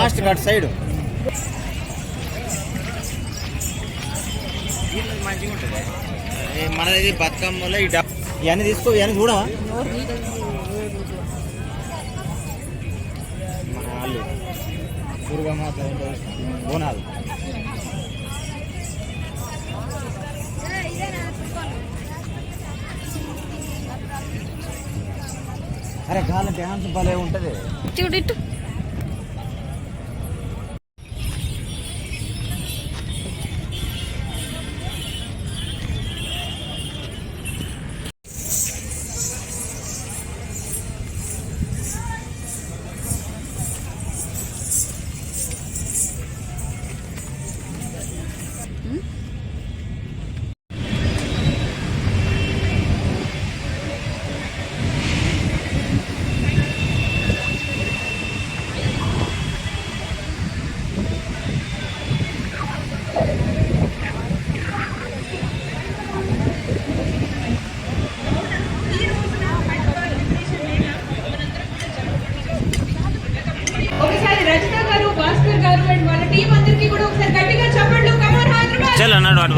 Last cut side మంచిగా ఉంటుంది. మనది బతుకమ్మలో ఇవన్నీ తీసుకో, ఇవన్నీ చూడవా మన వాళ్ళు దుర్గమాత బోనాలు. అరే గాలి డ్యాన్స్ భలే ఉంటుంది చూడు. చల్ అన్నాడు వాడు.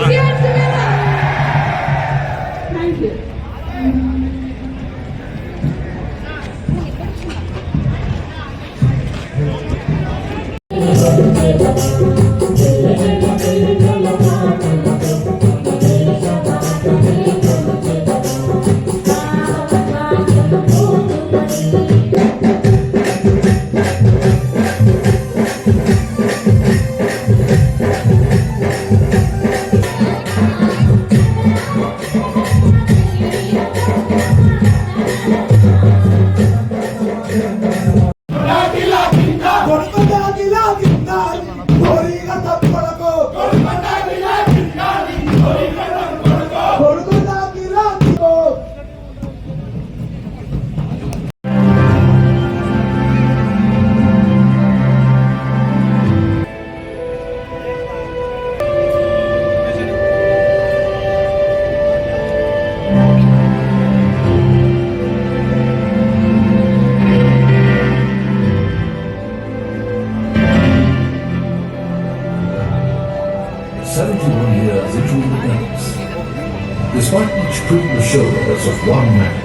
Despite each stood the shoulders of one man,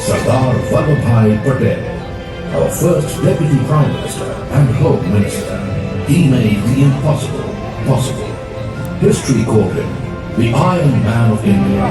Sardar Vallabhbhai Patel, our first Deputy Prime Minister and Home Minister. He made the impossible possible. History called him the Iron Man of India.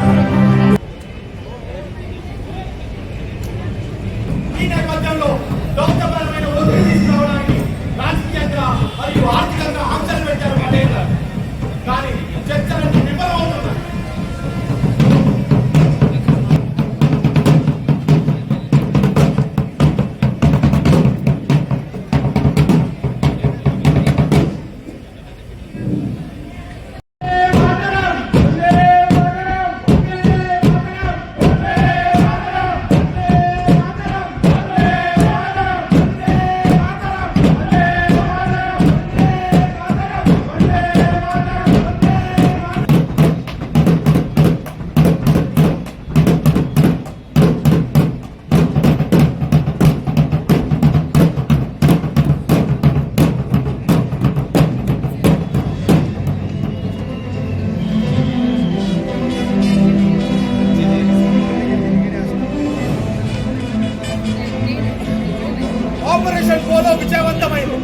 Operation polo విజయవంతమైంది.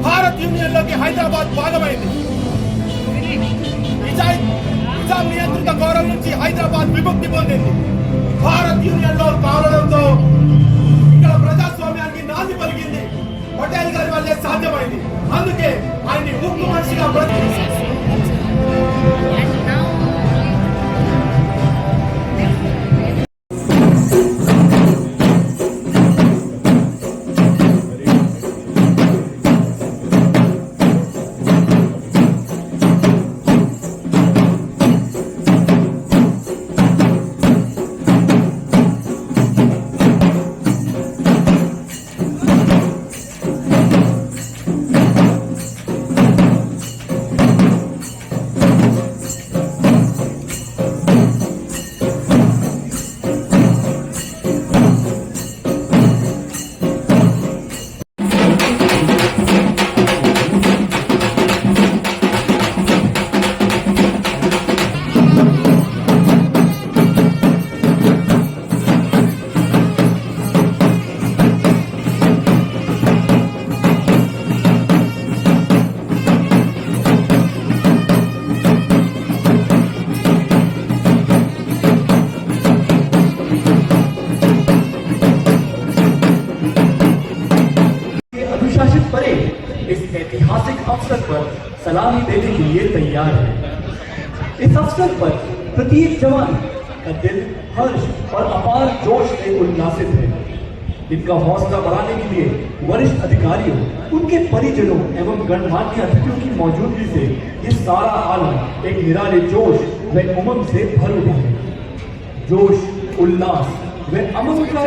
Bharat union లోకి హైదరాబాద్ భాగమైంది. నిజాం నియంత్రిత గౌరవం నుంచి హైదరాబాద్ విముక్తి పొందింది. Bharat union లో కావడంతో ఇక్కడ ప్రజాస్వామ్యానికి నాంది పలికింది. పటేల్ గారి వల్లే సాధ్యమైంది. అందుకే ఆయన్ని ఉక్కు మనిషిగా इस ऐतिहासिक अवसर पर सलामी देने के लिए तैयार है। इस अवसर पर प्रत्येक जवान का दिल हर्ष और अपार जोश से उल्लासित है। इनका हौसला बढ़ाने के लिए वरिष्ठ अधिकारियों, उनके परिजनों एवं गणमान्य अतिथियों की मौजूदगी से ये सारा आलम एक निराले जोश व उमंग से भर उठा है। जोश, उल्लास व उमंग का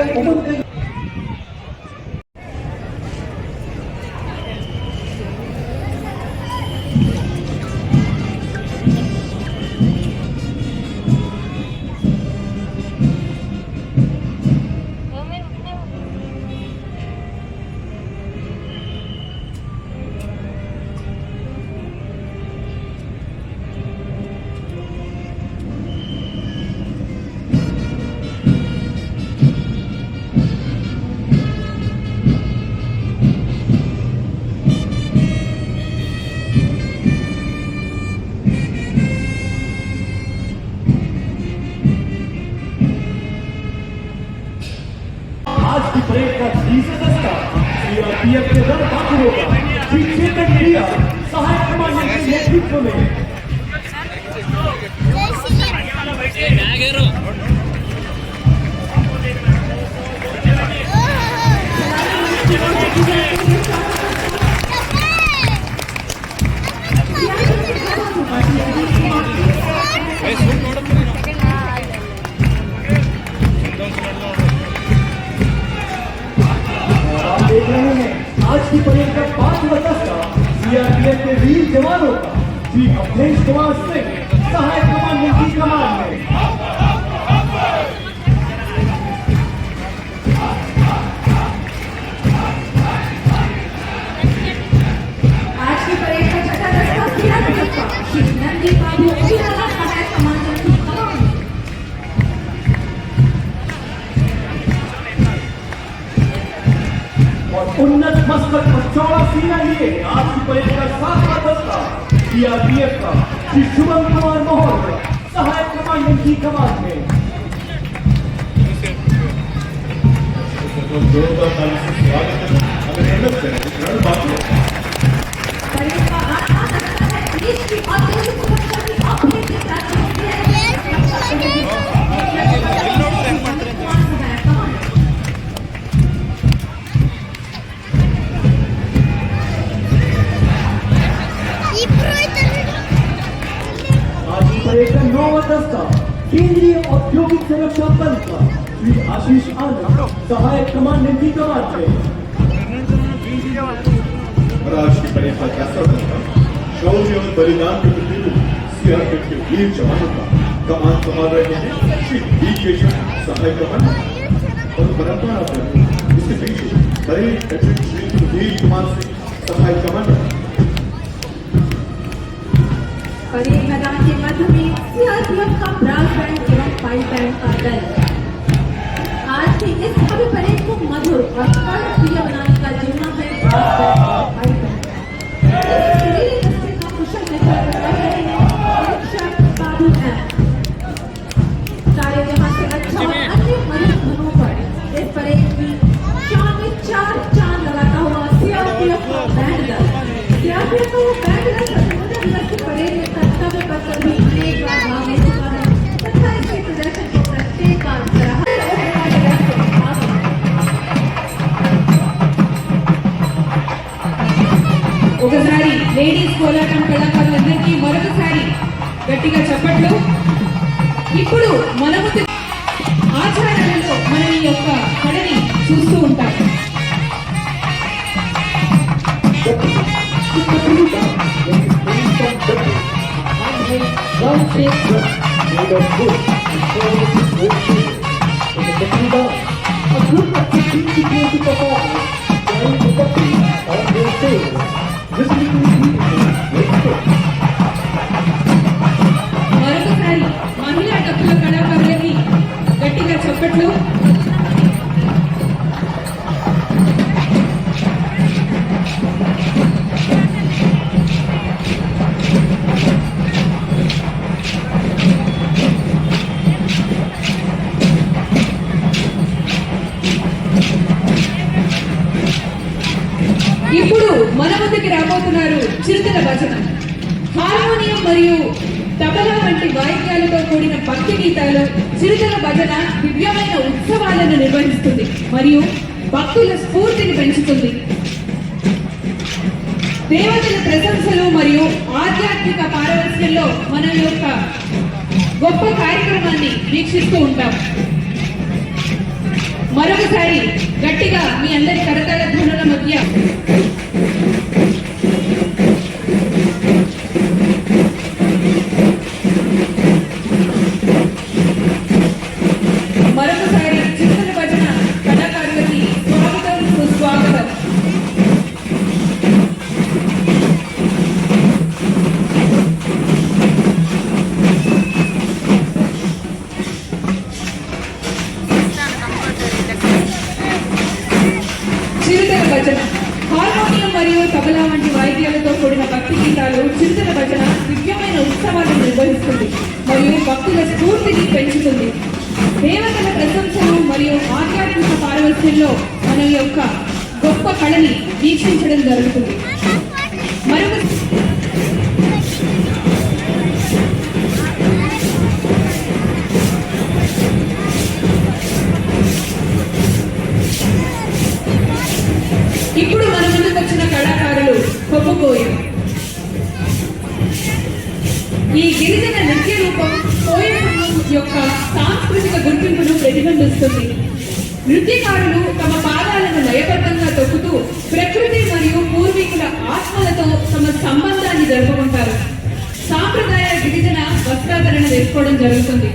आज की परेड का 30वां दस्ता सीआरपीएफ के रणबांकुरों का श्री चेतन मीडिया सहायक कमांडेंट के नेतृत्व में देख रहे हैं आज की परेड का 5वां दस्ता सीआरपीएफ के वीर जवानों का श्री अवधेश कुमार सिंह सहायक कमांडेंट की कमान में। आज की परेड का छठा दस्ता सीआरपीएफ का श्री नंदी बाबू उजाला सहायक कमांडेंट की कमान में। और उन्नत मस्तक और चौड़ा सीना लिए आज की परेड का 7वां दस्ता सीआरपीएफ का श्री शुभम कुमार महोदय सहायक कमांडेंट की कमान में। परेड का 8वां दस्ता है देश की औद्योगिक सुरक्षा की अपने के साथ आज की परेड का 9वां दस्ता केंद्रीय औद्योगिक सुरक्षा बल का श्री आशीष आनंद सहायक कमांडेंट की कमान में। और आज की परेड का 10वां दस्ता शौर्य और बलिदान के प्रतीक सीआरपीएफ के वीर जवानों का कमान संभाल रहे हैं श्री वी केशव सहायक कमांडेंट। और परंपरा पर इसके पीछे परेड कैप्टन श्री सुधीर कुमार सिंह सहायक कमांडेंट। परेड मैदान के मध्य में सीआरपीएफ का ब्रास बैंड एवं पाइप बैंड का दल आज की इस भव्य परेड को मधुर और कर्णप्रिय बनाने का जिम्मा है ब्रास बैंड और पाइप बैंड। इस सुरीले दस्ते का कुशल नेतृत्व कर रहे हैं परीक्षक बाबू एम। सारे जहां से अच्छा और अन्य मधुर धुनों पर इस परेड की शान में 4 चांद लगाता हुआ सीआरपीएफ का बैंड दल। सीआरपीएफ का वो बैंड दल स्वतंत्रता दिवस की परेड में कर्तव्य पथ पर भी अनेक बार भाग ले चुका है तथा इसके प्रदर्शन को प्रत्येक बार सराहा। ఒకసారి లేడీస్ కోలాటం కళాకారులందరికీ మరొకసారి గట్టిగా చప్పట్లు. ఇప్పుడు మన ముందు ఆచారాలలో మనం ఈ యొక్క కళని చూస్తూ ఉంటాం. మరొకసారి మహిళా డప్పుల కళాకారులకి గట్టిగా చప్పట్లు. ఇప్పుడు మన ముందుకి రాబోతున్న కొనసాగుతున్నారు చిరుతల భజన. హార్మోనియం మరియు తబలా వంటి వాయిద్యాలతో కూడిన భక్తి గీతాలు చిరుతల భజన దివ్యమైన ఉత్సవాలను నిర్వహిస్తుంది మరియు భక్తుల స్ఫూర్తిని పెంచుతుంది. దేవతల ప్రశంసలు మరియు ఆధ్యాత్మిక పారవస్యంలో మన యొక్క గొప్ప కార్యక్రమాన్ని వీక్షిస్తూ ఉంటాం. మరొకసారి గట్టిగా మీ అందరి కరతాళ ధ్వనుల మధ్య మరొకసారి చిరుతల భజన కళాకారులకి స్వాగతం, సుస్వాగతం. చిరుతల భజన హార్మోనియం మరియు తబలా వంటి వాయిద్యాలతో కూడిన భక్తి గీతాలు చిరుతల భజన దివ్యమైన ఉత్సవాలను నిర్వహిస్తుంది మరియు భక్తుల స్ఫూర్తిని పెంచుతుంది. దేవతల ప్రశంసలు మరియు ఆధ్యాత్మిక పారవస్యంలో మన యొక్క గొప్ప కళని వీక్షించడం జరుగుతుంది. మరొక ఇప్పుడు మన ముందుకు వచ్చిన కళాకారులు కొమ్ముకోయ. ఈ గిరిజన నృత్య రూపం కోయడం యొక్క సాంస్కృతిక గుర్తింపును ప్రతిబింబిస్తుంది. నృత్యకారులు తమ పాదాలను లయబద్ధంగా తొక్కుతూ ప్రకృతి మరియు పూర్వీకుల ఆత్మలతో తమ సంబంధాన్ని జరుపుకుంటారు. సాంప్రదాయ గిరిజన వస్త్రాధరణ వేసుకోవడం జరుగుతుంది.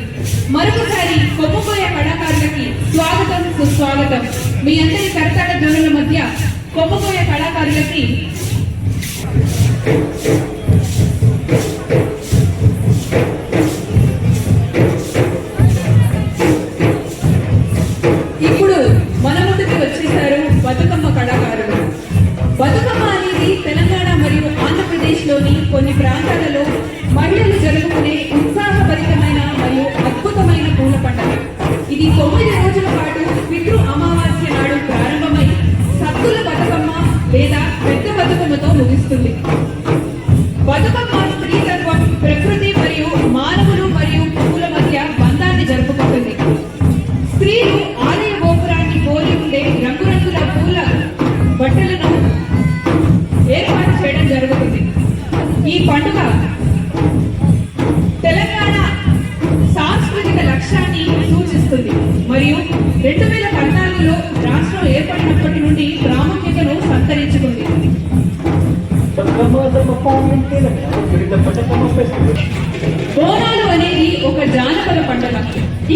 మరొకసారి కొమ్ముకోయ కళాకారులకి స్వాగతం, సుస్వాగతం. మీ అందరి కర్తాళ ధ్వనుల మధ్య కొమ్ముకోయ కళాకారులకి ఇప్పుడు మన ముందుకు వచ్చేసారు బతుకమ్మ కళాకారులు. బతుకమ్మ అనేది తెలంగాణ మరియు ఆంధ్రప్రదేశ్లోని కొన్ని ప్రాంతాలలో మహిళలు జరుపుకునే ఉత్సాహభరితమైన మరియు అద్భుతమైన పూల పండుగ. ఇది 9 రోజుల పాటు పితృ అమావాస్య నాడు ప్రారంభమై సత్తుల బతుకమ్మ లేదా పెద్ద బతుకమ్మతో ముగుస్తుంది. బతుకమ్మ స్త్రీతత్వం, ప్రకృతి మరియు మానవులు మరియు పువ్వుల మధ్య బంధాన్ని జరుపుకుంటుంది. స్త్రీలు ఆలయ గోపురాన్ని పోలి ఉండే రంగురంగుల పూల బట్టలను ఏర్పాటు చేయడం జరుగుతుంది. ఈ పండుగ తెలంగాణ సాంస్కృతిక లక్ష్యాన్ని సూచిస్తుంది మరియు 2014లో రాష్ట్రం ఏర్పడినప్పటి నుండి ప్రాముఖ్యతను సంతరించుకుంది. బోనాలు అనేది ఒక జానపద పండుగ.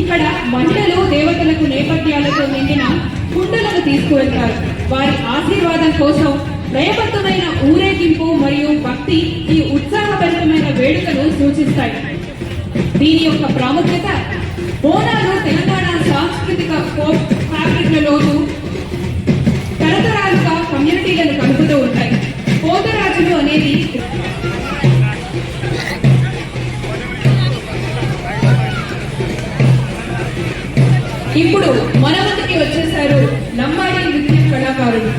ఇక్కడ మహిళలు దేవతలకు నేపథ్యాలతో నిండిన కుండలను తీసుకువెళ్తారు. వారి ఆశీర్వాదం కోసం లయబద్ధమైన ఊరేగింపు మరియు భక్తి ఈ ఉత్సాహభరితమైన వేడుకను సూచిస్తాయి. దీని యొక్క ప్రాముఖ్యత బోనాలు తెలంగాణ సాంస్కృతిక ఫ్యాబ్రిక్లలోనూ తరతరాలుగా కమ్యూనిటీలను కలుపుతూ ఉంటాయి. పోతరాజులు అనేది ఇప్పుడు మన ముందుకి వచ్చేసారు లంబాడీ నృత్య కళాకారులు.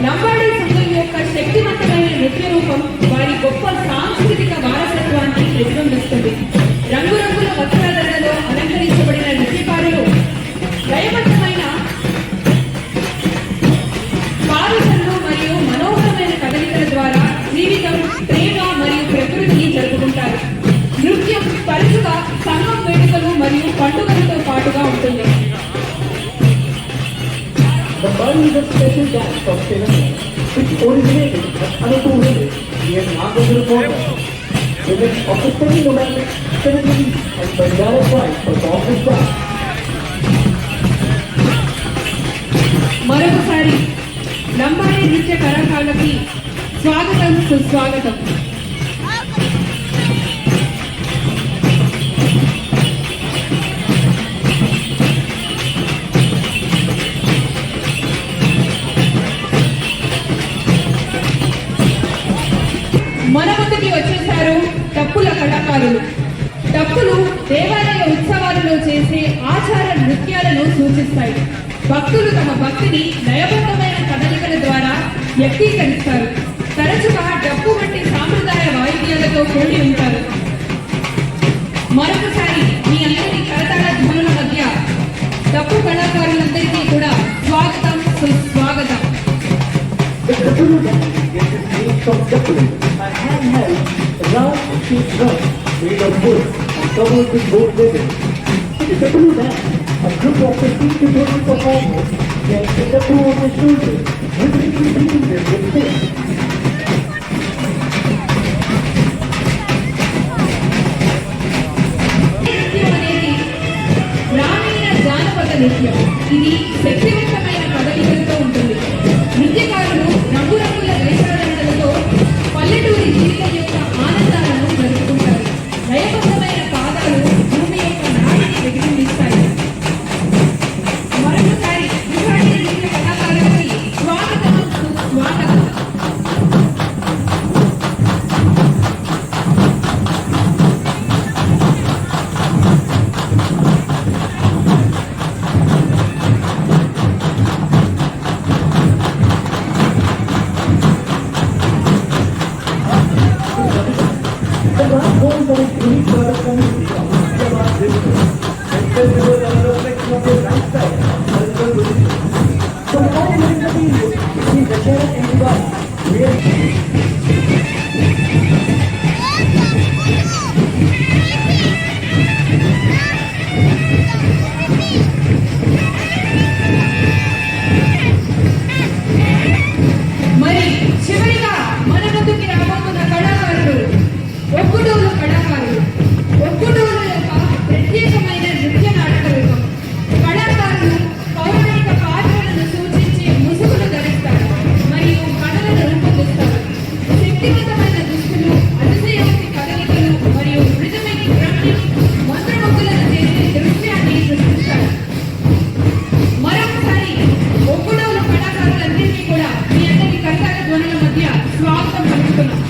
లంబాడీ సంఘం యొక్క శక్తివంతమైన నృత్య రూపం వారి గొప్ప సాంస్కృతిక వారసత్వాన్ని ప్రతిబింబిస్తుంది. రంగురంగుల వస్త్రాలలో అలంకరించబడిన నృత్యకారులు లయబద్ధమైన పారుషలు మరియు మనోహరమైన కదలికల ద్వారా జీవితం, ప్రేమ మరియు ప్రకృతిని జరుపుకుంటారు. నృత్యం తరచుగా సంఘం వేడుకలు మరియు పండుగలతో పాటుగా ఉంటుంది. The Bali is a special dance of Telangana, which originated at Anupur village near Nagadur border. Women of the semi-nomadic Senegalese and Banjara tribes perform this dance. మరొకసారి లంబాడీ నృత్య కళాకారులకి స్వాగతం, సుస్వాగతం. మన ముందుకి వచ్చేసారు డప్పుల కళాకారులు. డప్పులు దేవాలయ ఉత్సవాలలో చేసే ఆచార నృత్యాలను సూచిస్తాయి. భక్తులు తమ భక్తిని లయబద్ధమైన కదలికల ద్వారా వ్యక్తీకరిస్తారు. తరచుగా డప్పు వంటి సాంప్రదాయ వాయిద్యాలతో కూడి ఉంటారు. మరొకసారి మీ అందరి కరతాళ ధ్వనుల మధ్య డప్పు కళాకారులందరికీ కూడా స్వాగతం, సుస్వాగతం. The Daburu dance gets its name from Daburu, a handheld, round-shaped drum made of wood and covered with gold ribbon. In the Daburu dance, a group of 15 to 20 performers carry the Daburu on their shoulders, rhythmically beating them with sticks. నృత్యం అనేది గ్రామీణ జానపద నృత్యం. ఇది శక్తివంతమైన కదలికలతో ఉంటుంది. నృత్యకారులు రంగురంగుల వేషధారణలతో పల్లెటూరి జీవితం యొక్క ఆనందాలను జరుపుకుంటారు. లయబద్ధమైన పాదాలు భూమి యొక్క నాడిని ప్రతిబింబిస్తాయి. మరొకసారి ఇలాంటి నృత్య కళాకారులకి స్వాగతం, సుస్వాగతం. The last one that is unique to our community of Hyderabad district, and this is a reflection of their lifestyle and cultural tradition. So all in the video, between Dashera and Diwali, we are మరి చివరిగా మన ముందుకి రాబోతున్న కళాకారులు ఒక్కుడోలు కళాకారులు. ఒక్కుడోలు యొక్క ప్రత్యేకమైన నృత్య నాటక రూపం. కళాకారులు పౌరాణిక పాత్రలను సూచించే ముసుగులు ధరిస్తారు మరియు కళలను రూపొందిస్తారు. శక్తివంతమైన దుస్తులు, అతిశయోక్తి కదలికలు మరియు రిథమిక్ డ్రమ్మింగ్ మంత్రముగ్గులను చేసే దృశ్యాన్ని సృష్టిస్తారు. మరొకసారి ఒక్కుడోలు కళాకారులందరికీ కూడా మీ అందరి కర్తాల ధ్వనుల మధ్య స్వాగతం పలుకుతున్నాం.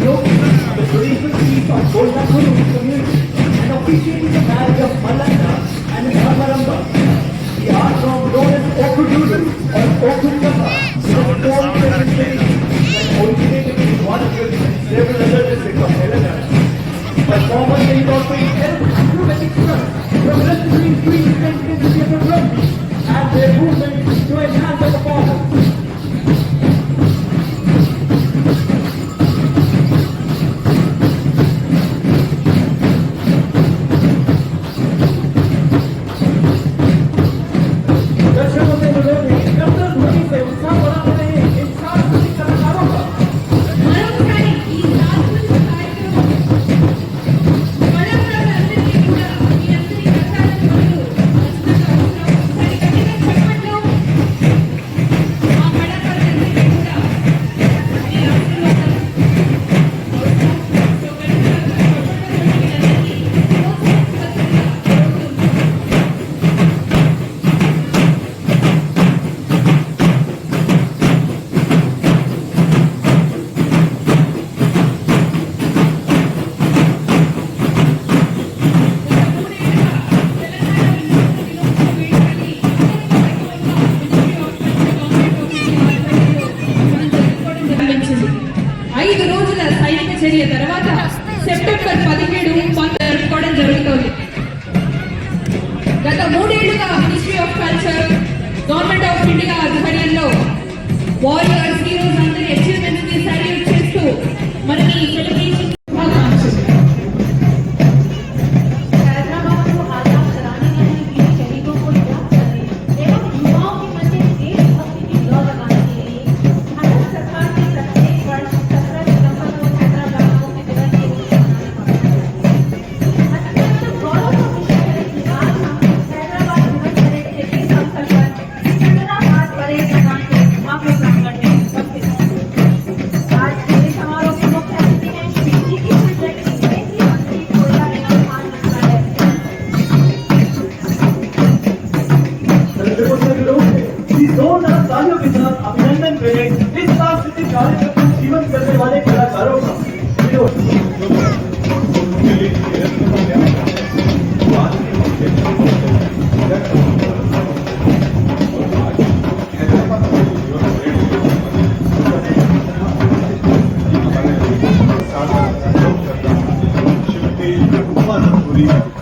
the traditional chief of Golakuru community and officiating the marriage of Malanga and Dhamaramba. The art form known as Okudulu or Okudaka is a form presentation that originated in one district and several other districts of Telangana. Performers may also help acrobatic stunts, progressively increase intensity in different runs and their movements to enhance the performance. दर्शकों से विरोधी कब्जा ध्वनि से उत्साह बढ़ा रहे हैं इन सांस्कृतिक कलाकारों का। మరొకసారి ఈ సాంస్కృతిక కార్యక్రమం కళాకారులందరికీ కూడా మీ అందరి కర్తాల ధ్వనులు ఖచ్చితంగా అవసరం. ఒకసారి గట్టిగా చప్పట్లు. ఆ కళాకారులందరికీ కూడా మీ ఆశీర్వాదాలు అవసరం. సో గట్టిగా ప్రారంభించింది. 5 రోజుల సైనిక చర్య తర్వాత సెప్టెంబర్ 17 జరుపుకోవడం జరుగుతోంది. గత 3 ఏళ్లుగా ministry of culture, government of India ఆధ్వర్యంలో వారియర్స్, హీరోస్ అందరి అచీవ్మెంట్స్ ని సెల్యూట్ చేస్తూ మనకి సెలబ్రేషన్ हैदराबाद को आजाद कराने वाले वीर शहीदों को याद करने एवं युवाओं के मन में देशभक्ति की लौ लगाने के लिए भारत सरकार ने प्रत्येक वर्ष 17 सितंबर को हैदराबाद को दिवस के रूप में मनाना पड़ता है। अत्यंत गौरव का विषय है कि आज हम हैदराबाद दिवस परेड के इस अवसर पर हैदराबाद परेड मैदान के भव्य प्रांगण में उपस्थित हैं। आज के समारोह के मुख्य अतिथि हैं श्री जी की प्रोजेक्ट केंद्रीय मंत्री कोयला एवं खान मंत्रालय। दर्शकों से विरोधी इस जोरदार तालियों के साथ अभिनंदन करें इस सांस्कृतिक कार्यक्रम को जीवन करने वाले कलाकारों का। विरोध संवाद